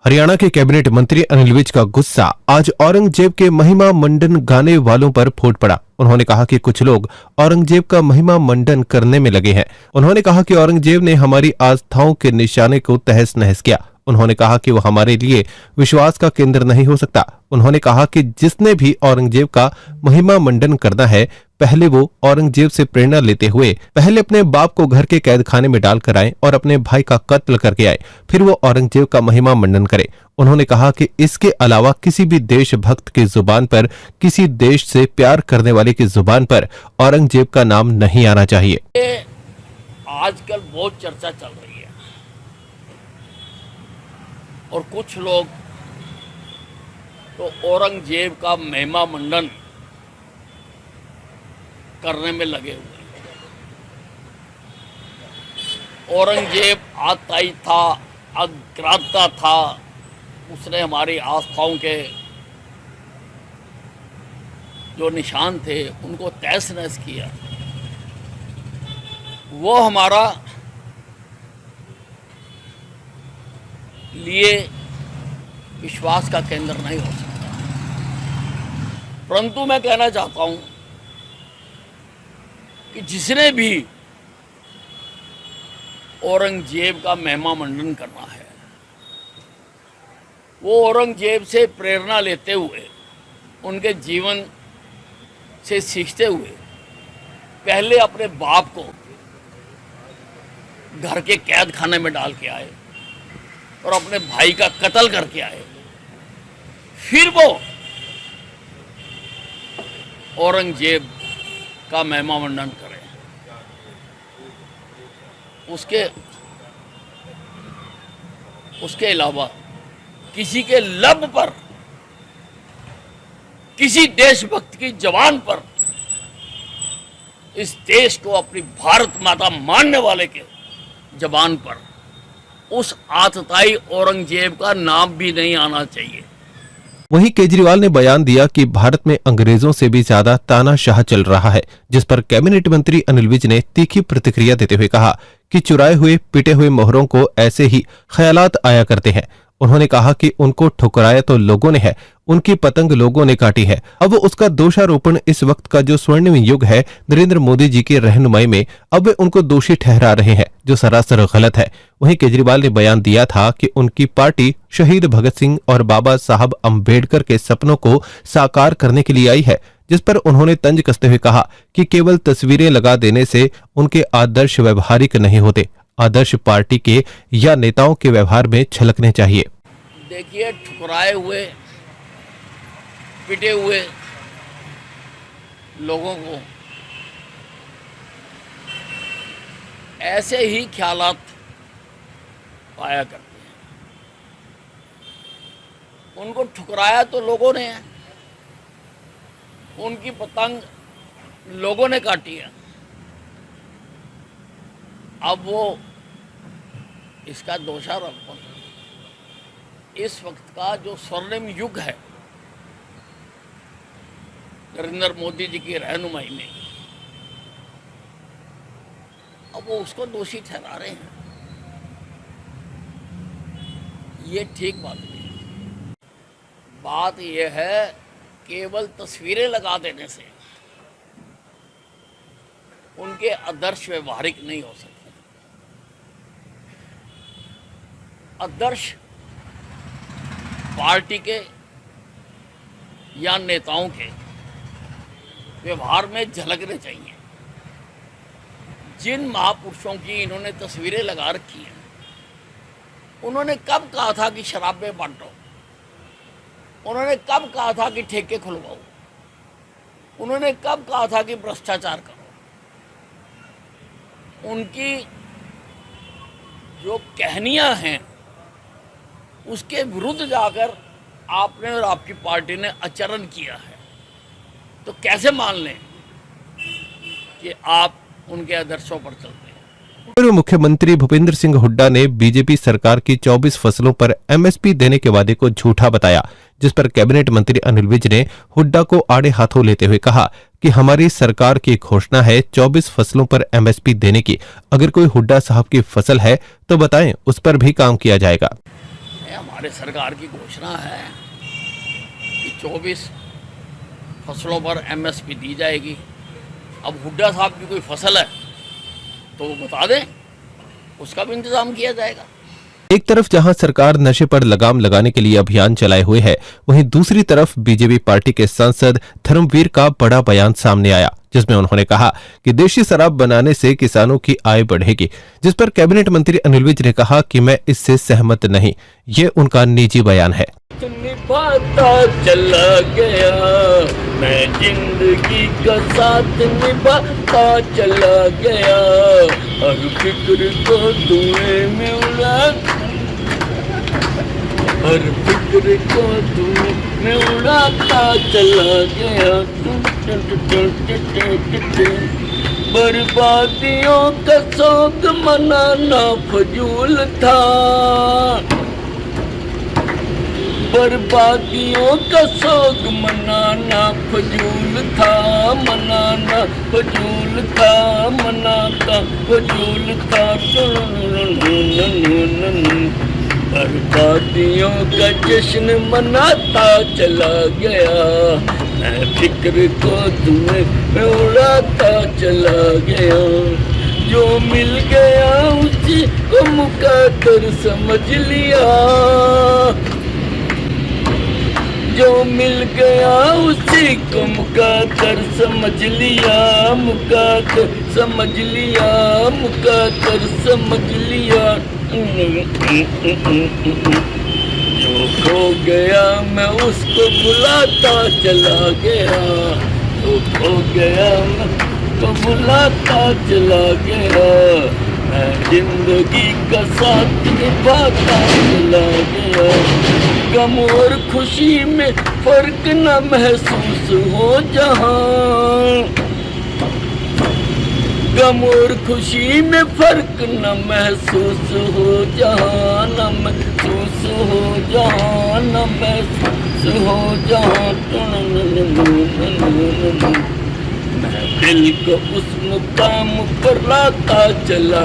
हरियाणा के कैबिनेट मंत्री अनिल विज का गुस्सा आज औरंगजेब के महिमा मंडन गाने वालों पर फूट पड़ा। उन्होंने कहा कि कुछ लोग औरंगजेब का महिमा मंडन करने में लगे हैं। उन्होंने कहा कि औरंगजेब ने हमारी आस्थाओं के निशाने को तहस नहस किया। उन्होंने कहा कि वो हमारे लिए विश्वास का केंद्र नहीं हो सकता। उन्होंने कहा कि जिसने भी औरंगजेब का महिमा मंडन करना है, पहले वो औरंगजेब से प्रेरणा लेते हुए पहले अपने बाप को घर के कैद खाने में डालकर आए और अपने भाई का कत्ल करके आए, फिर वो औरंगजेब का महिमा मंडन करे। उन्होंने कहा कि इसके अलावा किसी भी देशभक्त की जुबान पर, किसी देश से प्यार करने वाले की जुबान पर औरंगजेब का नाम नहीं आना चाहिए। आजकल बहुत चर्चा चल रही है और कुछ लोग तो औरंगजेब का महिमा मंडन करने में लगे हुए हैं। औरंगजेब आताई था, अग्राता था, उसने हमारी आस्थाओं के जो निशान थे उनको तहस नहस किया। वो हमारा लिए विश्वास का केंद्र नहीं हो सकता। परंतु मैं कहना चाहता हूं कि जिसने भी औरंगजेब का महिमा मंडन करना है, वो औरंगजेब से प्रेरणा लेते हुए, उनके जीवन से सीखते हुए पहले अपने बाप को घर के कैद खाने में डाल के आए और अपने भाई का कत्ल करके आए, फिर वो औरंगजेब का महिमा मंडन करें। उसके अलावा किसी के लब पर, किसी देशभक्त की जवान पर, इस देश को अपनी भारत माता मानने वाले के जबान पर उस आतताई औरंगजेब का नाम भी नहीं आना चाहिए। वहीं केजरीवाल ने बयान दिया कि भारत में अंग्रेजों से भी ज्यादा तानाशाह चल रहा है, जिस पर कैबिनेट मंत्री अनिल विज ने तीखी प्रतिक्रिया देते हुए कहा कि चुराए हुए पिटे हुए मोहरों को ऐसे ही ख्यालात आया करते हैं। उन्होंने कहा कि उनको ठुकराया तो लोगों ने है, उनकी पतंग लोगों ने काटी है। अब उसका दोषारोपण इस वक्त का जो स्वर्णिम युग है नरेंद्र मोदी जी की रहनुमाई में, अब वे उनको दोषी ठहरा रहे हैं, जो सरासर गलत है। वहीं केजरीवाल ने बयान दिया था कि उनकी पार्टी शहीद भगत सिंह और बाबा साहब अंबेडकर के सपनों को साकार करने के लिए आई है, जिस पर उन्होंने तंज कसते हुए कहा कि केवल तस्वीरें लगा देने से उनके आदर्श व्यवहारिक नहीं होते। आदर्श पार्टी के या नेताओं के व्यवहार में झलकने चाहिए। देखिए, ठुकराए हुए, पिटे हुए लोगों को ऐसे ही ख्यालात पाया करते हैं। उनको ठुकराया तो लोगों ने है, उनकी पतंग लोगों ने काटी है। अब वो इसका दोषारोपण इस वक्त का जो स्वर्णिम युग है नरेंद्र मोदी जी की रहनुमाई में, अब वो उसको दोषी ठहरा रहे हैं। ये ठीक बात नहीं। बात ये है, केवल तस्वीरें लगा देने से उनके आदर्श व्यवहारिक नहीं हो सकते। आदर्श पार्टी के या नेताओं के व्यवहार में झलकने चाहिए। जिन महापुरुषों की इन्होंने तस्वीरें लगा रखी हैं, उन्होंने कब कहा था कि शराबें बांटो? उन्होंने कब कहा था कि ठेके खुलवाओ? उन्होंने कब कहा था कि भ्रष्टाचार करो? उनकी जो कहानियां हैं उसके विरुद्ध जाकर आपने और आपकी पार्टी ने आचरण किया है, तो कैसे मान लें कि आप उनके आदर्शों पर चलते हैं? पूर्व मुख्यमंत्री भूपेंद्र सिंह हुड्डा ने बीजेपी सरकार की 24 फसलों पर एमएसपी देने के वादे को झूठा बताया, जिस पर कैबिनेट मंत्री अनिल विज ने हुड्डा को आड़े हाथों लेते हुए कहा कि हमारी सरकार की घोषणा है 24 फसलों पर एमएसपी देने की। अगर कोई हुड्डा साहब की फसल है तो बताएं, उस पर भी काम किया जाएगा। हमारे सरकार की घोषणा है कि 24 फसलों पर एमएसपी दी जाएगी। अब हुड्डा साहब की कोई फसल है तो वो बता दें, उसका भी इंतजाम किया जाएगा। एक तरफ जहां सरकार नशे पर लगाम लगाने के लिए अभियान चलाए हुए है, वहीं दूसरी तरफ बीजेपी पार्टी के सांसद धर्मवीर का बड़ा बयान सामने आया, जिसमें उन्होंने कहा कि देशी शराब बनाने से किसानों की आय बढ़ेगी, जिस पर कैबिनेट मंत्री अनिल विज ने कहा कि मैं इससे सहमत नहीं। ये उनका निजी बयान है। निभाता चला गया, मैं जिंदगी का साथ निभाता चला गया, हर फिक्र को धुएं में उड़ा, हर फिक्र को धुएं में उड़ाता चला गया। बर्बादियों का शौक मनाना फजूल था, बर्बादियों का शौक मनाना फजूल था, मनाना फजूल था, मनाता फजूल था। बर्बादियों का जश्न मनाता चला गया, मैं फिक्र को धुएं में उड़ाता चला गया। जो मिल गया उसी को मुकद्दर समझ लिया, जो मिल गया उसी को मुकद्दर समझ लिया, मुकद्दर समझ लिया, मुकद्दर समझ लिया। जो खो गया मैं उसको बुलाता चला गया, जो खो गया मैं उसको बुलाता चला गया, मैं जिंदगी का साथ निभाता चला गया। गम और खुशी में फर्क न महसूस हो जहां, गम और खुशी में फर्क न महसूस हो जहां, न महसूस हो जहां, न महसूस हो जहां। मैं दिल को उस मुकाम पर लाता चला